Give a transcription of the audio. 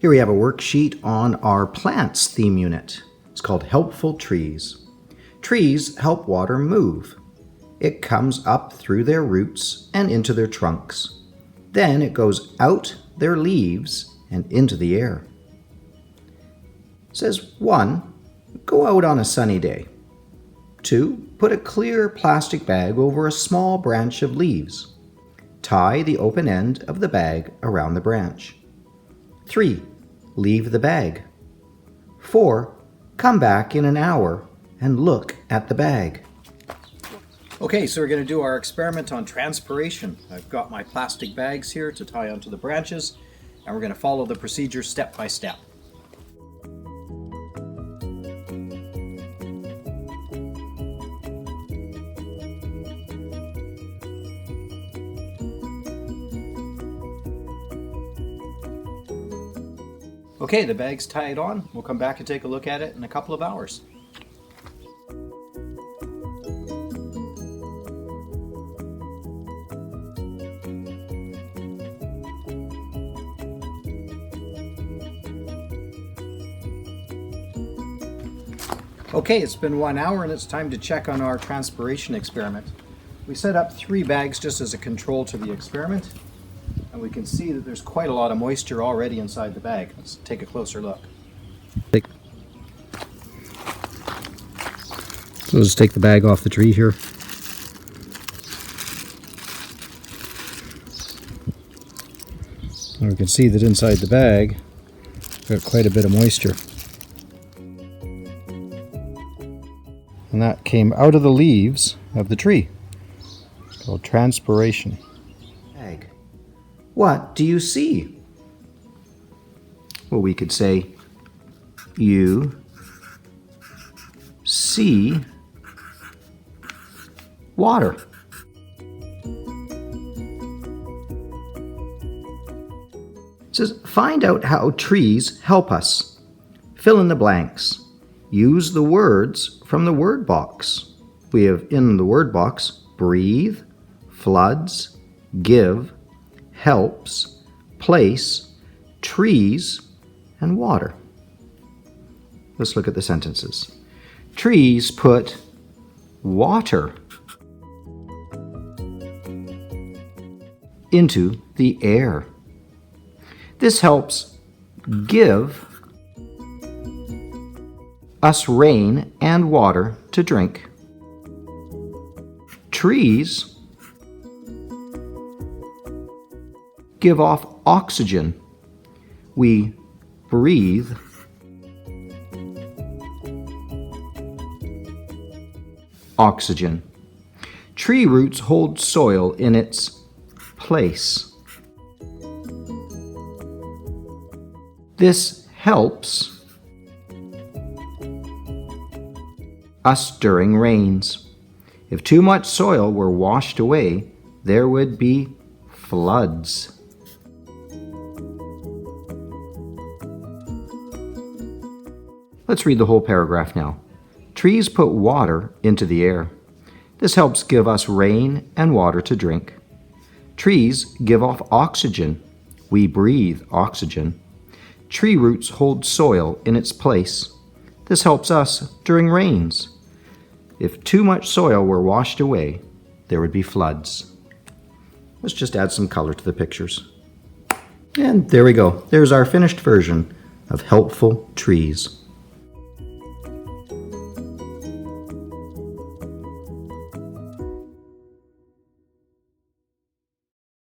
Here we have a worksheet on our plants theme unit. It's called Helpful Trees. Trees help water move. It comes up through their roots and into their trunks. Then it goes out their leaves and into the air. It says 1. Go out on a sunny day. 2. Put a clear plastic bag over a small branch of leaves. Tie the open end of the bag around the branch. 3. Leave the bag. 4. Come back in an hour and look at the bag. Okay, so we're going to do our experiment on transpiration. I've got my plastic bags here to tie onto the branches, and we're going to follow the procedure step by step. Okay, the bag's tied on. We'll come back and take a look at it in a couple of hours. Okay, it's been 1 hour and it's time to check on our transpiration experiment. We set up 3 bags just as a control to the experiment. And we can see that there's quite a lot of moisture already inside the bag. Let's take a closer look. So let's take the bag off the tree here. And we can see that inside the bag, we've got quite a bit of moisture. And that came out of the leaves of the tree. It's called transpiration. What do you see? Well, we could say, you see water. It says, find out how trees help us. Fill in the blanks. Use the words from the word box. We have in the word box, breathe, floods, give, helps, place, trees, and water. Let's look at the sentences. Trees put water into the air. This helps give us rain and water to drink. Trees give off oxygen. We breathe oxygen. Tree roots hold soil in its place. This helps us during rains. If too much soil were washed away, there would be floods. Let's read the whole paragraph now. Trees put water into the air. This helps give us rain and water to drink. Trees give off oxygen. We breathe oxygen. Tree roots hold soil in its place. This helps us during rains. If too much soil were washed away, there would be floods. Let's just add some color to the pictures. And there we go. There's our finished version of Helpful Trees.